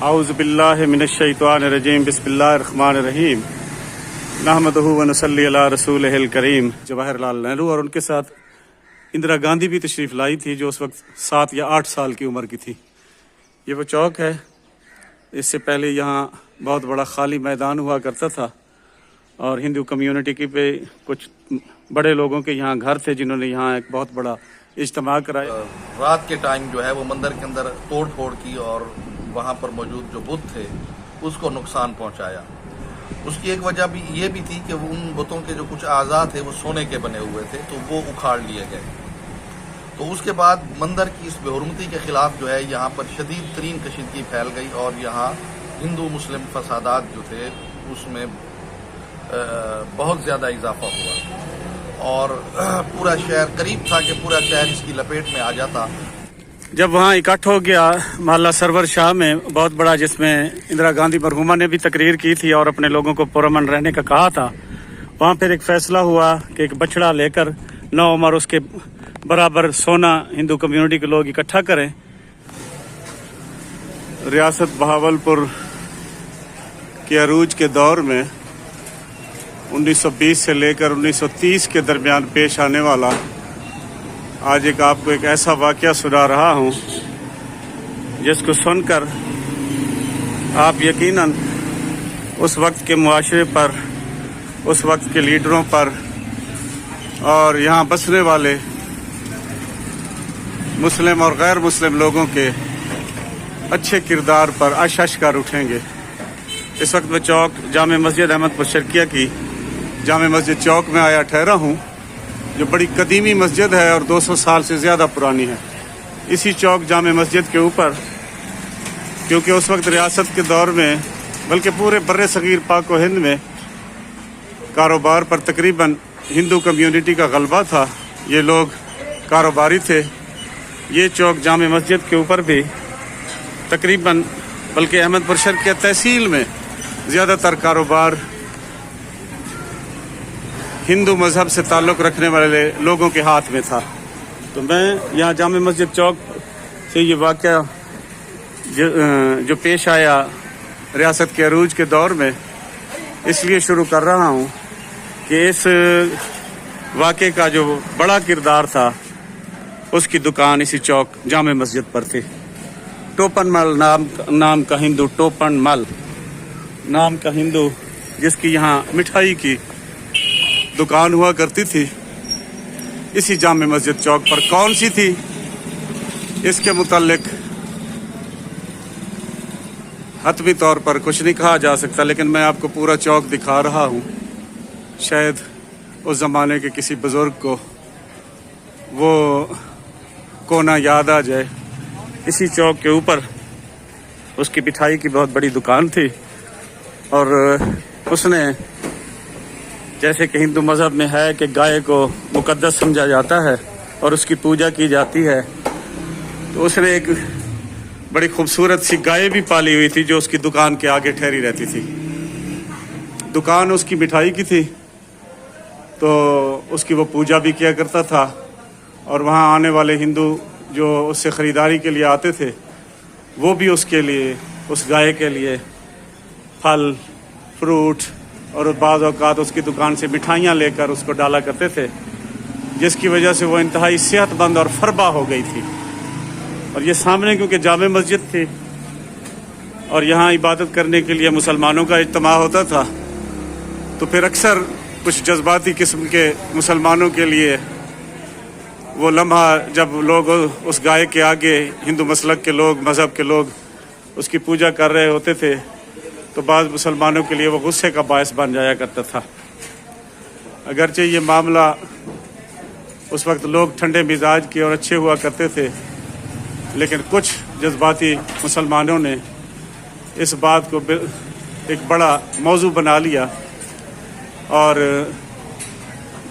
اعوذ باللہ من الشیطان الرجیم بسم اللہ الرحمن الرحیم نحمدہ و نصلی علی رسولہ الکریم۔ جواہر لال نہرو اور ان کے ساتھ اندرا گاندھی بھی تشریف لائی تھی، جو اس وقت 7 یا 8 سال کی عمر کی تھی۔ یہ وہ چوک ہے، اس سے پہلے یہاں بہت بڑا خالی میدان ہوا کرتا تھا اور ہندو کمیونٹی کی پہ کچھ بڑے لوگوں کے یہاں گھر تھے جنہوں نے یہاں ایک بہت بڑا اجتماع کرایا۔ رات کے ٹائم جو ہے وہ مندر کے اندر توڑ پھوڑ کی اور وہاں پر موجود جو بت تھے اس کو نقصان پہنچایا۔ اس کی ایک وجہ بھی یہ بھی تھی کہ ان بتوں کے جو کچھ اعضاء تھے وہ سونے کے بنے ہوئے تھے، تو وہ اکھاڑ لیے گئے۔ تو اس کے بعد مندر کی اس بے حرمتی کے خلاف جو ہے یہاں پر شدید ترین کشیدگی پھیل گئی اور یہاں ہندو مسلم فسادات جو تھے اس میں بہت زیادہ اضافہ ہوا اور پورا شہر قریب تھا کہ پورا شہر اس کی لپیٹ میں آ جاتا۔ جب وہاں اکٹھ ہو گیا محلہ سرور شاہ میں بہت بڑا، جس میں اندرا گاندھی مرحومہ نے بھی تقریر کی تھی اور اپنے لوگوں کو پرامن رہنے کا کہا تھا، وہاں پھر ایک فیصلہ ہوا کہ ایک بچڑا لے کر 9 عمر اس کے برابر سونا ہندو کمیونٹی کے لوگ اکٹھا کریں۔ ریاست بہاولپور کے عروج کے دور میں 1920 سے لے کر 1930 کے درمیان پیش آنے والا آج آپ کو ایک ایسا واقعہ سنا رہا ہوں جس کو سن کر آپ یقیناً اس وقت کے معاشرے پر، اس وقت کے لیڈروں پر اور یہاں بسنے والے مسلم اور غیر مسلم لوگوں کے اچھے کردار پر اشش کر اٹھیں گے۔ اس وقت میں چوک جامع مسجد احمد پور شرقیہ کی جامع مسجد چوک میں آیا ٹھہرا ہوں، جو بڑی قدیمی مسجد ہے اور 200 سال سے زیادہ پرانی ہے۔ اسی چوک جامع مسجد کے اوپر، کیونکہ اس وقت ریاست کے دور میں بلکہ پورے بر صغیر پاک و ہند میں کاروبار پر تقریباً ہندو کمیونٹی کا غلبہ تھا، یہ لوگ کاروباری تھے۔ یہ چوک جامع مسجد کے اوپر بھی تقریباً بلکہ احمد پور شرقیہ تحصیل میں زیادہ تر کاروبار ہندو مذہب سے تعلق رکھنے والے لوگوں کے ہاتھ میں تھا۔ تو میں یہاں جامع مسجد چوک سے یہ واقعہ جو پیش آیا ریاست کے عروج کے دور میں اس لیے شروع کر رہا ہوں کہ اس واقعے کا جو بڑا کردار تھا اس کی دکان اسی چوک جامع مسجد پر تھی۔ ٹوپن مل نام کا ہندو، ٹوپن مل نام کا ہندو، جس کی یہاں مٹھائی کی دکان ہوا کرتی تھی، اسی جامع مسجد چوک پر۔ کون سی تھی اس کے متعلق حتمی طور پر کچھ نہیں کہا جا سکتا، لیکن میں آپ کو پورا چوک دکھا رہا ہوں، شاید اس زمانے کے کسی بزرگ کو وہ کونا یاد آ جائے۔ اسی چوک کے اوپر اس کی مٹھائی کی بہت بڑی دکان تھی اور اس نے، جیسے کہ ہندو مذہب میں ہے کہ گائے کو مقدس سمجھا جاتا ہے اور اس کی پوجا کی جاتی ہے، تو اس نے ایک بڑی خوبصورت سی گائے بھی پالی ہوئی تھی جو اس کی دکان کے آگے ٹھہری رہتی تھی۔ دکان اس کی مٹھائی کی تھی تو اس کی وہ پوجا بھی کیا کرتا تھا اور وہاں آنے والے ہندو جو اس سے خریداری کے لیے آتے تھے وہ بھی اس کے لیے، اس گائے کے لیے پھل فروٹ اور بعض اوقات اس کی دکان سے مٹھائیاں لے کر اس کو ڈالا کرتے تھے، جس کی وجہ سے وہ انتہائی صحت مند اور فربا ہو گئی تھی۔ اور یہ سامنے کیونکہ جامع مسجد تھی اور یہاں عبادت کرنے کے لیے مسلمانوں کا اجتماع ہوتا تھا، تو پھر اکثر کچھ جذباتی قسم کے مسلمانوں کے لیے وہ لمحہ جب لوگ اس گائے کے آگے، ہندو مسلک کے لوگ، مذہب کے لوگ اس کی پوجا کر رہے ہوتے تھے، تو بعض مسلمانوں کے لیے وہ غصے کا باعث بن جایا کرتا تھا۔ اگرچہ یہ معاملہ اس وقت لوگ ٹھنڈے مزاج کے اور اچھے ہوا کرتے تھے، لیکن کچھ جذباتی مسلمانوں نے اس بات کو ایک بڑا موضوع بنا لیا اور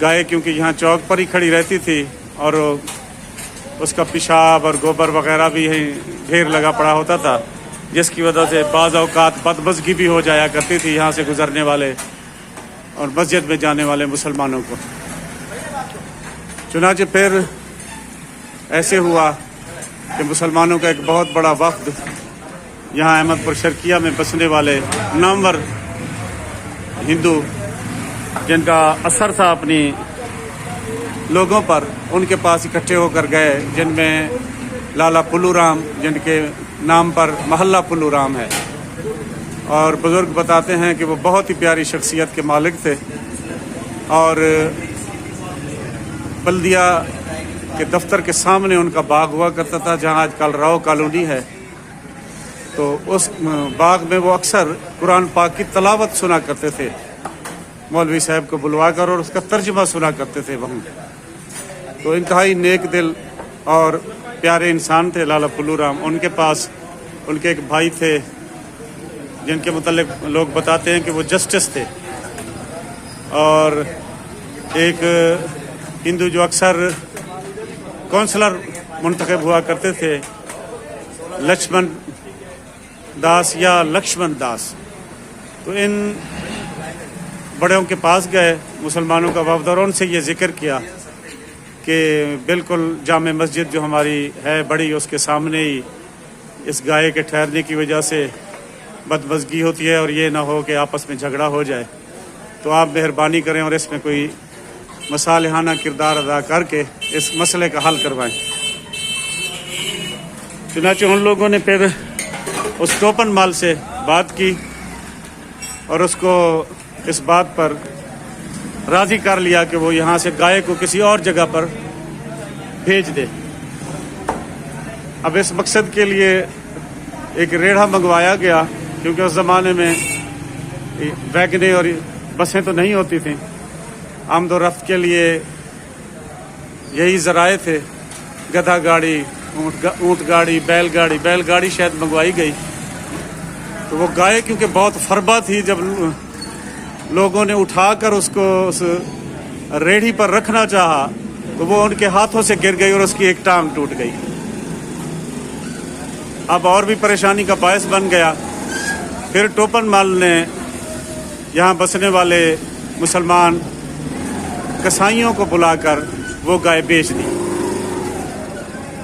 گائے کیونکہ یہاں چوک پر ہی کھڑی رہتی تھی اور اس کا پیشاب اور گوبر وغیرہ بھی ڈھیر لگا پڑا ہوتا تھا، جس کی وجہ سے بعض اوقات بدمزگی بھی ہو جایا کرتی تھی یہاں سے گزرنے والے اور مسجد میں جانے والے مسلمانوں کو۔ چنانچہ پھر ایسے ہوا کہ مسلمانوں کا ایک بہت بڑا وفد यहाँ अहमदपुर शर्किया में बसने वाले नामवर हिंदू जिनका असर था अपनी लोगों पर, उनके पास इकट्ठे होकर गए, जिनमें लाला पुल्लू राम, जिनके नाम पर महल्ला पुल्लू राम है। और बुज़ुर्ग बताते हैं कि वो बहुत ही प्यारी शख्सियत के मालिक थे और बल्दिया के दफ्तर के सामने उनका बाग हुआ करता था, जहाँ आजकल राव कॉलोनी है। तो उस बाग में वो अक्सर कुरान पाक की तलावत सुना करते थे, मौलवी साहब को बुलवाकर, और उसका तर्जुमा सुना करते थे वहाँ। तो इंतहाई नेक दिल और प्यारे इंसान थे लाला पुल्लू राम। उनके पास उनके एक भाई थे जिनके मुतालिक लोग बताते हैं कि वो जस्टिस थे, और एक हिंदू जो अक्सर काउंसलर मुंतखब हुआ करते थे, लक्ष्मण दास या लक्ष्मण दास। तो इन बड़ों के पास गए मुसलमानों का वफद, और उनसे ये जिक्र किया कि बिल्कुल जामे मस्जिद जो हमारी है बड़ी, उसके सामने ही इस गाय के ठहरने की वजह से बदमज़गी होती है, और ये ना हो कि आपस में झगड़ा हो जाए। तो आप मेहरबानी करें और इसमें कोई मसालिहाना किरदार अदा करके इस मसले का हल करवाएं। चुनांचे उन लोगों ने फिर उस टोपन माल से बात की और उसको इस बात पर राज़ी कर लिया कि वो यहाँ से गाय को किसी और जगह पर भेज दे। अब इस मकसद के लिए एक रेढ़ा मंगवाया गया, क्योंकि उस ज़माने में वैगनें और बसें तो नहीं होती थीं। आमद और रफ्त के लिए यही ज़राए थे, गधा गाड़ी, ऊँट गाड़ी, बैलगाड़ी शायद मंगवाई गई। तो वो गाय क्योंकि बहुत फरबा थी, जब लोगों ने उठाकर उसको उस रेढ़ी पर रखना चाहा तो वो उनके हाथों से गिर गई और उसकी एक टांग टूट गई। अब और भी परेशानी का बायस बन गया। फिर टोपन माल ने यहाँ बसने वाले मुसलमान कसाईयों को बुलाकर वो गाय बेच दी।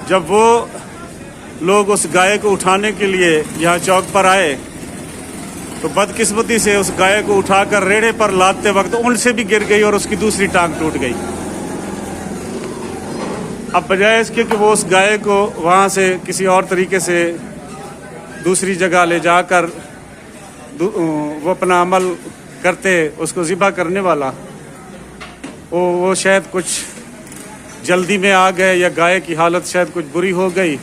जब वो लोग उस गाय को उठाने के लिए यहाँ चौक पर आए तो बदकिस्मती से उस गाय को उठाकर रेड़े पर लादते वक्त उनसे भी गिर गई और उसकी दूसरी टांग टूट गई। अब बजाय इसके कि वो उस गाय को वहाँ से किसी और तरीके से दूसरी जगह ले जाकर वो अपना अमल करते, उसको ज़िबा करने वाला, वो शायद कुछ जल्दी में आ गए या गाय की हालत शायद कुछ बुरी हो गई,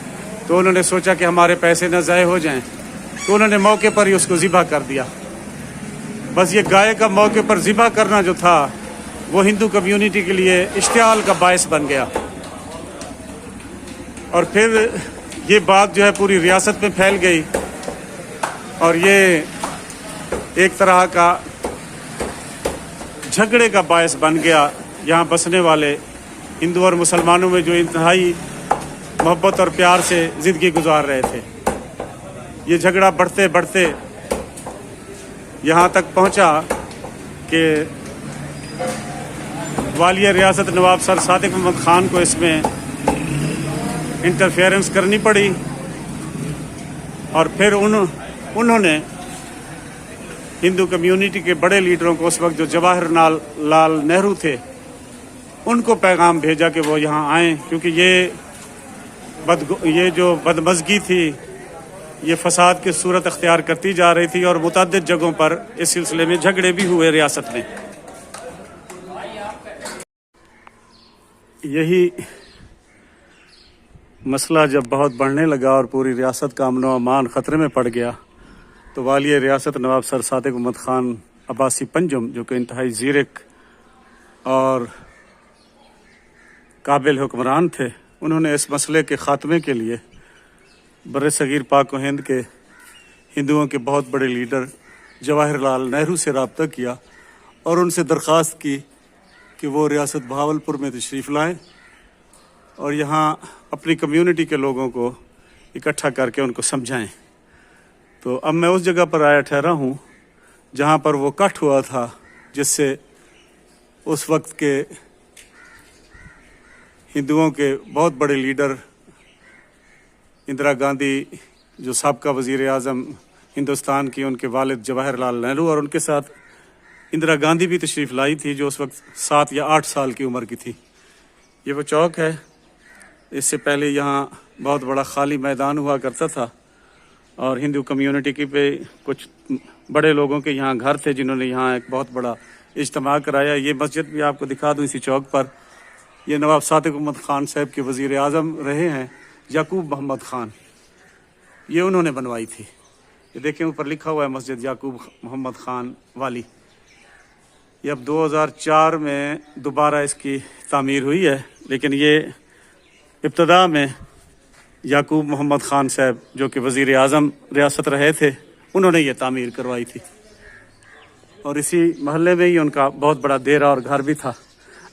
तो उन्होंने सोचा कि हमारे पैसे न ज़ाय हो जाएं, तो उन्होंने मौके पर ही उसको ज़िबा कर दिया। बस ये गाय का मौके पर ज़िबा करना जो था वो हिंदू कम्युनिटी के लिए इश्तियाल का बायस बन गया। और फिर ये बात जो है पूरी रियासत में फैल गई और ये एक तरह का झगड़े का बायस बन गया। यहाँ बसने वाले हिंदू और मुसलमानों में जो इंतहाई मोहब्बत और प्यार से ज़िंदगी गुजार रहे थे, ये झगड़ा बढ़ते बढ़ते यहाँ तक पहुँचा कि वालिया रियासत नवाब सर सादिक अहमद ख़ान को इसमें इंटरफेरेंस करनी पड़ी। और फिर उन्होंने हिंदू कम्युनिटी के बड़े लीडरों को, उस वक्त जो जवाहरलाल नेहरू थे, उनको पैगाम भेजा कि वो यहाँ आएँ, क्योंकि ये जो बदमज़गी थी, ये फसाद की सूरत अख्तियार करती जा रही थी और मुतअद्दिद जगहों पर इस सिलसिले में झगड़े भी हुए रियासत में। यही मसला जब बहुत बढ़ने लगा और पूरी रियासत का अमन व अमान ख़तरे में पड़ गया, तो वालिया रियासत नवाब सर सादिक अहमद ख़ान अब्बासी पंजुम, जो कि इंतहाई ज़ीरक और काबिल हुक्मरान थे, उन्होंने इस मसले के ख़ात्मे के लिए बर सग़ीर पाक व हिंद के हिंदुओं के बहुत बड़े लीडर जवाहरलाल नेहरू से रब्ता किया और उनसे दरख्वास्त की कि वो रियासत बहावलपुर में तशरीफ़ लाएँ और यहाँ अपनी कम्युनिटी के लोगों को इकट्ठा करके उनको समझाएं। तो अब मैं उस जगह पर आया ठहरा हूँ जहाँ पर वो कट हुआ था, जिससे उस वक्त के हिंदुओं के बहुत बड़े लीडर इंदिरा गांधी जो साबका वज़ीर आज़म हिंदुस्तान की, उनके वालिद जवाहर लाल नेहरू, और उनके साथ इंदिरा गांधी भी तशरीफ़ लाई थी, जो उस वक्त 7 या 8 साल की उम्र की थी। ये वो चौक है। इससे पहले यहाँ बहुत बड़ा खाली मैदान हुआ करता था और हिंदू कम्युनिटी की पे कुछ बड़े लोगों के यहाँ घर थे जिन्होंने यहाँ एक बहुत बड़ा इज्तिमा कराया। ये मस्जिद भी आपको दिखा दूँ इसी चौक पर। ये नवाब सादिक अहमद ख़ान साहब के वज़ीर आज़म रहे हैं याकूब मोहम्मद ख़ान, ये उन्होंने बनवाई थी। ये देखें ऊपर लिखा हुआ है मस्जिद याकूब मोहम्मद ख़ान वाली। ये अब 2004 में दोबारा इसकी तामीर हुई है, लेकिन ये इब्तदा में याकूब मोहम्मद ख़ान साहब जो कि वज़ीर आज़म रियासत रहे थे, उन्होंने ये तामीर करवाई थी। और इसी महल्ले में ही उनका बहुत बड़ा डेरा और घर भी था।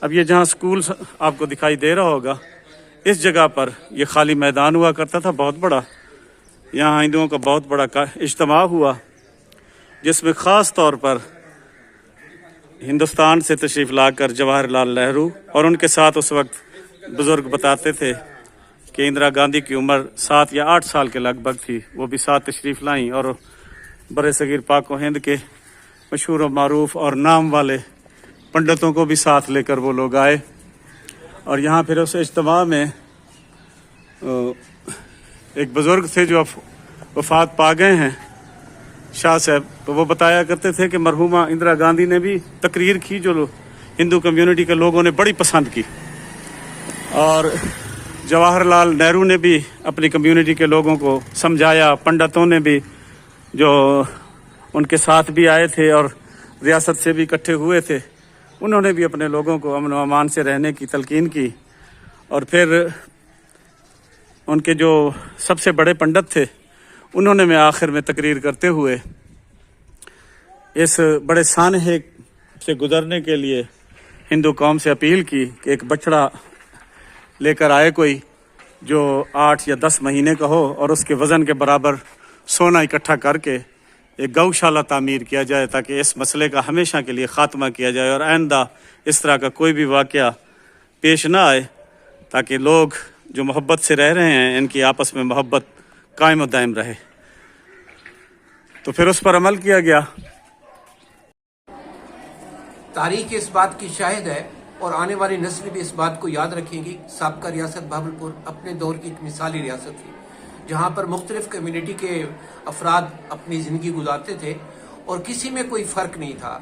अब ये जहाँ स्कूल आपको दिखाई दे रहा होगा, इस जगह पर ये खाली मैदान हुआ करता था बहुत बड़ा। यहाँ हिंदुओं का बहुत बड़ा इज्तिमा हुआ, जिसमें ख़ास तौर पर हिंदुस्तान से तशरीफ़ लाकर जवाहर लाल नेहरू और उनके साथ उस वक्त बुज़ुर्ग बताते थे कि इंदिरा गांधी की उम्र 7 या 8 साल के लगभग थी, वो भी साथ तशरीफ़ लाईं और बड़े सगीर पाक व हिंद के मशहूर व मारूफ और नाम वाले पंडितों को भी साथ लेकर वो लोग आए। और यहाँ फिर उस इज्तिमा में एक बुज़ुर्ग थे जो वफ़ात पा गए हैं, शाह साहब, तो वो बताया करते थे कि मरहूमा इंदिरा गांधी ने भी तकरीर की जो हिंदू कम्युनिटी के लोगों ने बड़ी पसंद की, और जवाहरलाल नेहरू ने भी अपनी कम्युनिटी के लोगों को समझाया। पंडितों ने भी जो उनके साथ भी आए थे और रियासत से भी इकट्ठे हुए थे, उन्होंने भी अपने लोगों को अमन व अमान से रहने की तलकीन की। और फिर उनके जो सबसे बड़े पंडित थे, उन्होंने में आखिर में तकरीर करते हुए इस बड़े सानहे से गुजरने के लिए हिंदू कौम से अपील की कि एक बछड़ा लेकर आए कोई जो 8 या 10 महीने का हो, और उसके वज़न के बराबर सोना इकट्ठा करके एक गौशाला तामीर किया जाए, ताकि इस मसले का हमेशा के लिए ख़ात्मा किया जाए और आइंदा इस तरह का कोई भी वाक़या पेश ना आए, ताकि लोग जो मोहब्बत से रह रहे हैं इनकी आपस में मोहब्बत कायम दायम रहे। तो फिर उस पर अमल किया गया। तारीख इस बात की शाहिद है और आने वाली नस्ल भी इस बात को याद रखेंगी। साबका रियासत बहावलपुर अपने दौर की एक मिसाली रियासत थी, जहाँ पर मुख्तलिफ कम्युनिटी के अफराद अपनी ज़िंदगी गुजारते थे और किसी में कोई फ़र्क नहीं था।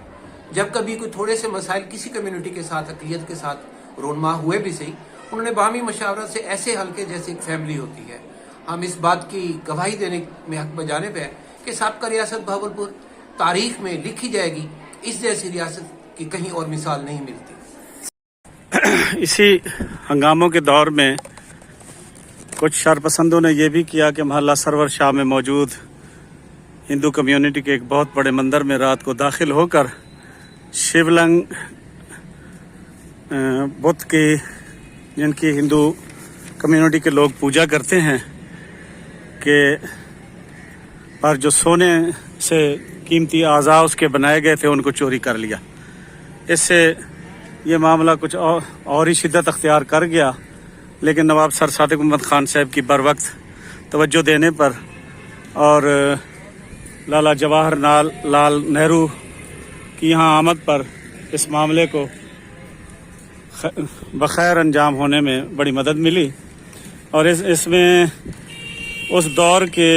जब कभी कोई थोड़े से मसाइल किसी कम्युनिटी के साथ, अक़लियत के साथ रोनमा हुए भी सही, उन्होंने बाहमी मशावरत से ऐसे हल्के जैसे एक फैमिली होती है। हम इस बात की गवाही देने में हक बजाने पे कि साबका रियासत बहावलपुर तारीख में लिखी जाएगी, इस जैसी रियासत की कहीं और मिसाल नहीं मिलती। इसी हंगामों के दौर में कुछ शरपसंदों ने यह भी किया कि मोहल्ला सरवर शाह में मौजूद हिंदू कम्युनिटी के एक बहुत बड़े मंदिर में रात को दाखिल होकर शिवलिंग बुत की, जिनकी हिंदू कम्युनिटी के लोग पूजा करते हैं, कि पर जो सोने से कीमती आज़ा उसके बनाए गए थे उनको चोरी कर लिया। इससे ये मामला कुछ और ही शिद्दत अख्तियार कर गया, लेकिन नवाब सर सादिक अहमद ख़ान साहब की बर वक्त तवज्जो देने पर और लाला जवाहर लाल नेहरू की यहाँ आमद पर इस मामले को बखैर अंजाम होने में बड़ी मदद मिली। और इसमें उस दौर के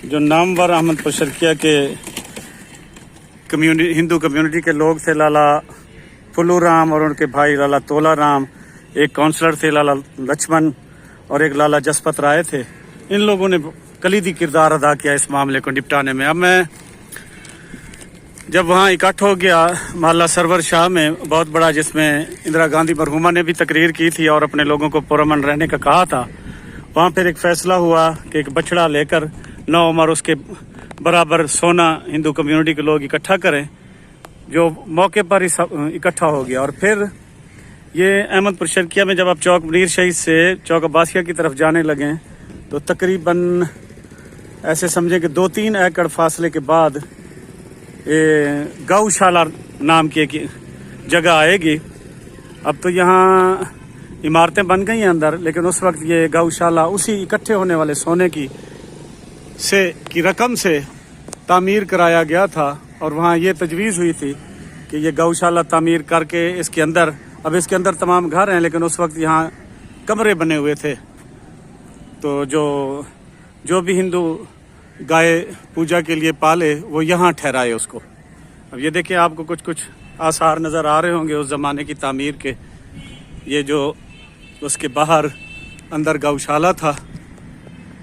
जो नामवर अहमदपुर शर्किया के हिंदू कम्युनिटी के लोग थे, लाला फुल्लू राम और उनके भाई लाला तोला राम, एक काउंसलर थे लाला लक्ष्मण और एक लाला जसपत राय थे। इन लोगों ने कलीदी किरदार अदा किया इस मामले को निपटाने में। अब मैं जब वहाँ इकट्ठ हो गया मोहल्ला सरवर शाह में बहुत बड़ा, जिसमें इंदिरा गांधी मरहूमा ने भी तकरीर की थी और अपने लोगों को पुरअमन रहने का कहा था, वहाँ फिर एक फ़ैसला हुआ कि एक बछड़ा लेकर 9 उमर उसके बराबर सोना हिंदू कम्युनिटी के लोग इकट्ठा करें, जो मौके पर ही इकट्ठा हो गया। और फिर ये अहमदपुर शर्किया में जब आप चौक मुनीर शहीद से चौक अब्बासिया की तरफ जाने लगे तो तकरीबन ऐसे समझें कि 2-3 एकड़ फासले के बाद गौशाला नाम की एक जगह आएगी। अब तो यहाँ इमारतें बन गई हैं अंदर, लेकिन उस वक्त ये गौशाला उसी इकट्ठे होने वाले सोने की से की रकम से तामीर कराया गया था और वहाँ ये तजवीज़ हुई थी कि ये गौशाला तामीर करके इसके अंदर, अब इसके अंदर तमाम घर हैं लेकिन उस वक्त यहाँ कमरे बने हुए थे। तो जो भी हिंदू गाय पूजा के लिए पाले वो यहाँ ठहराए उसको। अब ये देखिए, आपको कुछ कुछ आसार नज़र आ रहे होंगे उस ज़माने की तामीर के। ये जो उसके बाहर अंदर गौशाला था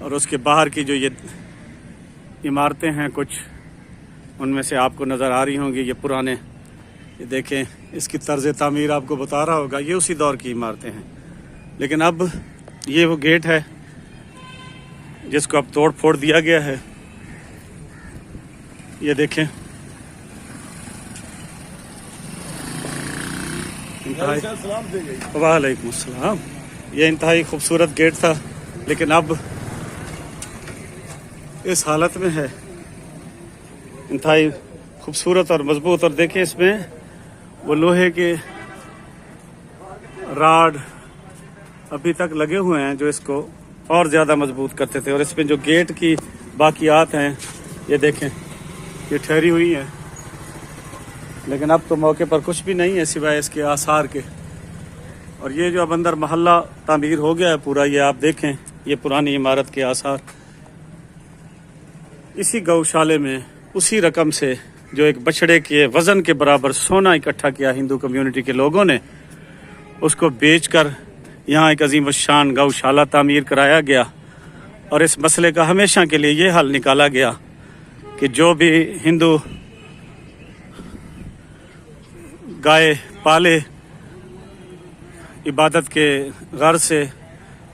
और उसके बाहर की जो ये इमारतें हैं कुछ, उनमें से आपको नज़र आ रही होंगी ये पुराने, ये देखें इसकी तर्ज तामीर आपको बता रहा होगा, ये उसी दौर की इमारतें हैं। लेकिन अब ये वो गेट है जिसको अब तोड़ फोड़ दिया गया है। ये देखें, वालेकुम अस्सलाम। ये इंतहाई खूबसूरत गेट था लेकिन अब इस हालत में है, इंतहाई खूबसूरत और मजबूत। और देखें इसमें वो लोहे के राड अभी तक लगे हुए हैं जो इसको और ज़्यादा मजबूत करते थे। और इसमें जो गेट की बाकियात हैं ये देखें, ये ठहरी हुई हैं लेकिन अब तो मौके पर कुछ भी नहीं है सिवाय इसके आसार के। और ये जो अब अंदर महल्ला तामीर हो गया है पूरा, ये आप देखें, ये पुरानी इमारत के आसार। इसी गौशाले में उसी रकम से जो एक बछड़े के वज़न के बराबर सोना इकट्ठा किया हिंदू कम्युनिटी के लोगों ने, उसको बेचकर यहाँ एक अजीम शान गौशाला तामीर कराया गया। और इस मसले का हमेशा के लिए ये हल निकाला गया कि जो भी हिंदू गाय पाले इबादत के गर्ज से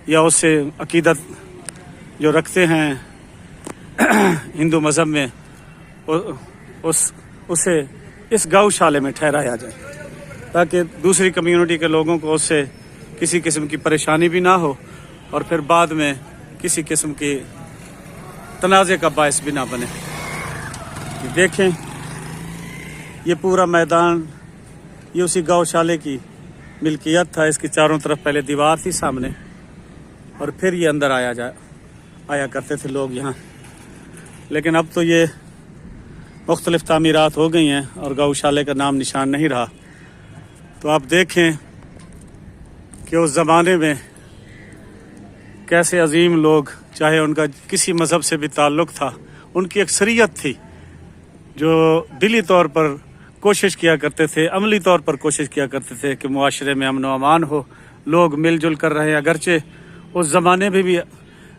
या उससे अकीदत जो रखते हैं हिंदू मज़हब में, उसे इस गौशाले में ठहराया जाए ताकि दूसरी कम्युनिटी के लोगों को उससे किसी किस्म की परेशानी भी ना हो और फिर बाद में किसी किस्म की तनाज़े का बायस भी ना बने। देखें, ये पूरा मैदान ये उसी गौशाले की मिल्कियत था। इसकी चारों तरफ पहले दीवार थी सामने और फिर ये अंदर आया करते थे लोग यहाँ। लेकिन अब तो ये मुख्तलिफ तामीरात हो गई हैं और गौशाले का नाम निशान नहीं रहा। तो आप देखें कि उस ज़माने में कैसे अजीम लोग, चाहे उनका किसी मज़हब से भी ताल्लुक़ था, उनकी अक्सरियत थी जो दिली तौर पर कोशिश किया करते थे, अमली तौर पर कोशिश किया करते थे कि मुआशरे में अमन व अमान हो, लोग मिलजुल कर रहे। अगरचे उस ज़माने में भी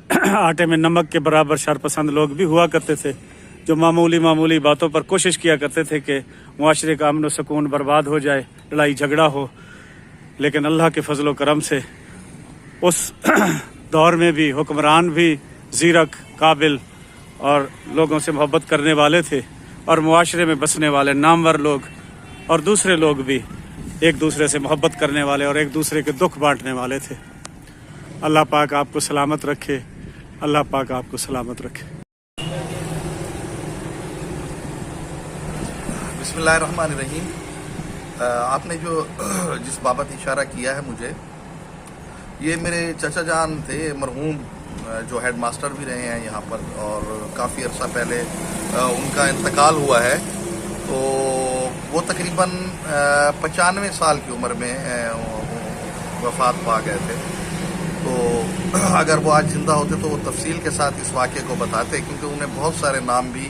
आटे में नमक के बराबर शरपसंद लोग भी हुआ करते थे जो मामूली बातों पर कोशिश किया करते थे कि मुआशरे का अमन व सुकून बर्बाद हो जाए, लड़ाई झगड़ा हो। लेकिन अल्लाह के फजल व करम से उस दौर में भी हुक्मरान भी ज़ीरक, काबिल और लोगों से मोहब्बत करने वाले थे और मुआशरे में बसने वाले नामवर लोग और दूसरे लोग भी एक दूसरे से मोहब्बत करने वाले और एक दूसरे के दुख बांटने वाले थे। अल्लाह पाक आपको सलामत रखे, अल्लाह पाक आपको सलामत रखे। बिस्मिल्लाहिर्रहमानिर्रहीम। आपने जो जिस बाबत इशारा किया है मुझे, ये मेरे चचा जान थे, मरहूम जो हेड मास्टर भी रहे हैं यहाँ पर और काफ़ी अर्सा पहले उनका इंतकाल हुआ है। तो वो तकरीबन 95 साल की उम्र में वफ़ात पा गए थे। तो अगर वो आज ज़िंदा होते तो वो तफसील के साथ इस वाक़े को बताते, क्योंकि उन्हें बहुत सारे नाम भी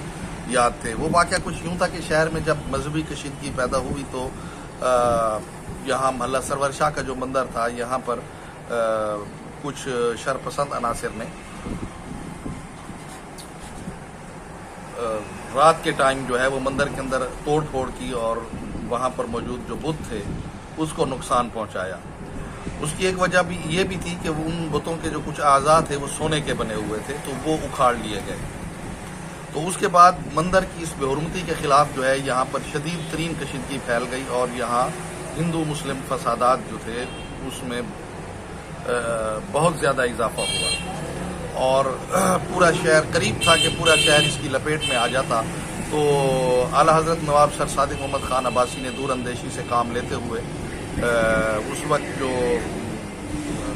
याद थे। वो वाक़या कुछ यूँ था कि शहर में जब मजहबी कशीदगी पैदा हुई तो यहाँ महल्ला सरवर शाह का जो मंदिर था, यहाँ पर कुछ शरपसंद अनासिर ने रात के टाइम जो है वो मंदिर के अंदर तोड़ फोड़ की और वहाँ पर मौजूद जो बुत थे उसको नुकसान पहुँचाया। उसकी एक वजह भी ये भी थी कि वो उन बुतों के जो कुछ आज़ा थे वो सोने के बने हुए थे, तो वो उखाड़ लिए गए। तो उसके बाद मंदिर की इस बेहुरमती के ख़िलाफ़ जो है यहाँ पर शदीद तरीन कशीदगी फैल गई और यहाँ हिंदू मुस्लिम फसादात जो थे उसमें बहुत ज़्यादा इजाफा हुआ और पूरा शहर, करीब था कि पूरा शहर इसकी लपेट में आ जाता। तो आला हज़रत नवाब सर सादिक मोहम्मद खान अब्बासी ने दूर अंदेशी से काम लेते हुए उस वक्त जो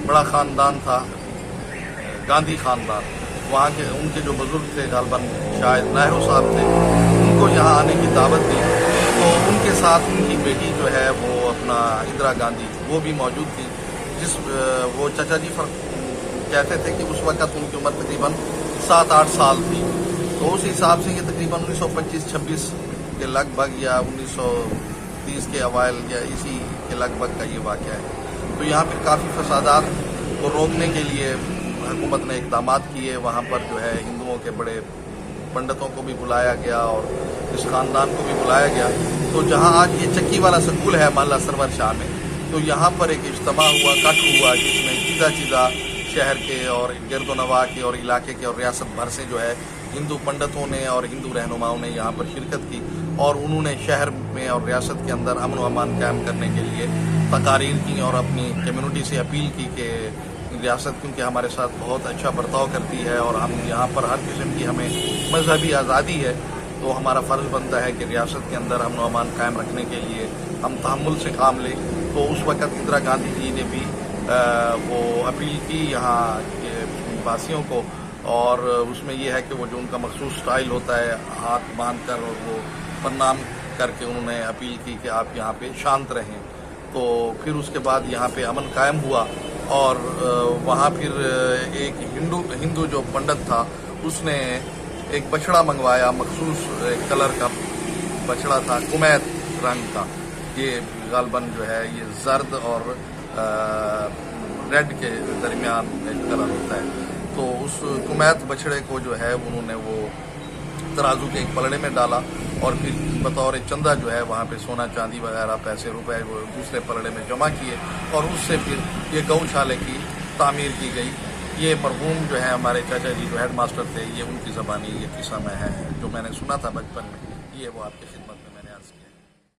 बड़ा ख़ानदान था गांधी ख़ानदान, वहाँ के उनके जो बुजुर्ग थे गालबन शायद नेहरू साहब थे, उनको यहाँ आने की दावत दी। तो उनके साथ उनकी बेटी जो है वो अपना इंदिरा गांधी वो भी मौजूद थी, जिस वो चचा जी कहते थे कि उस वक़्त उनकी उम्र तकरीबन 7-8 साल थी। तो उस हिसाब से ये तकरीबन 1925-26 के लगभग या 1930 के अवाइल या इसी के लगभग का ये वाक़या है। तो यहाँ पर काफ़ी फसादात को रोकने के लिए हुकूमत ने इक़दाम किए। वहाँ पर जो है हिंदुओं के बड़े पंडितों को भी बुलाया गया और इस ख़ानदान को भी बुलाया गया। तो जहाँ आज ये चक्की वाला स्कूल है महल्ला सरवर शाह में, तो यहाँ पर एक इज्तिमा हुआ, इकट्ठ हुआ, जिसमें चीज़ा शहर के और गिरदोनवा के और इलाके के और रियासत भर से जो है हिंदू पंडितों ने और हिंदू रहनुमाओं ने यहाँ पर शिरकत की और उन्होंने शहर में और रियासत के अंदर अमन व अमान कायम करने के लिए तकारीर की और अपनी कम्युनिटी से अपील की कि रियासत क्योंकि हमारे साथ बहुत अच्छा बर्ताव करती है और हम यहाँ पर हर किस्म की हमें मजहबी आज़ादी है, तो हमारा फ़र्ज़ बनता है कि रियासत के अंदर अमन व अमान कायम रखने के लिए हम तहम्मुल से काम लें। तो उस वक़्त इंदिरा गांधी जी ने भी वो अपील की यहाँ के वासियों को, और उसमें यह है कि वो जो उनका मखसूस स्टाइल होता है हाथ बांध कर और वो प्रणाम करके उन्होंने अपील की कि आप यहाँ पे शांत रहें। तो फिर उसके बाद यहाँ पे अमन कायम हुआ और वहाँ फिर एक हिंदू जो पंडित था उसने एक बछड़ा मंगवाया, मखसूस एक कलर का बछड़ा था, कुमैत रंग का। ये गालबन जो है ये जर्द और रेड के दरमियान एक कलर होता है। तो उस कुमैत बछड़े को जो है उन्होंने वो तराजू के एक पलड़े में डाला और फिर बतौर चंदा जो है वहाँ पे सोना चांदी वगैरह पैसे रुपए वो दूसरे पलड़े में जमा किए और उससे फिर ये गौशाले की तामीर की गई। ये मरहूम जो है हमारे चाचा जी जो हेड मास्टर थे, ये उनकी ज़बानी ये किस्सा में है जो मैंने सुना था बचपन में, ये वो आपकी खिदमत में मैंने अर्ज़ किया।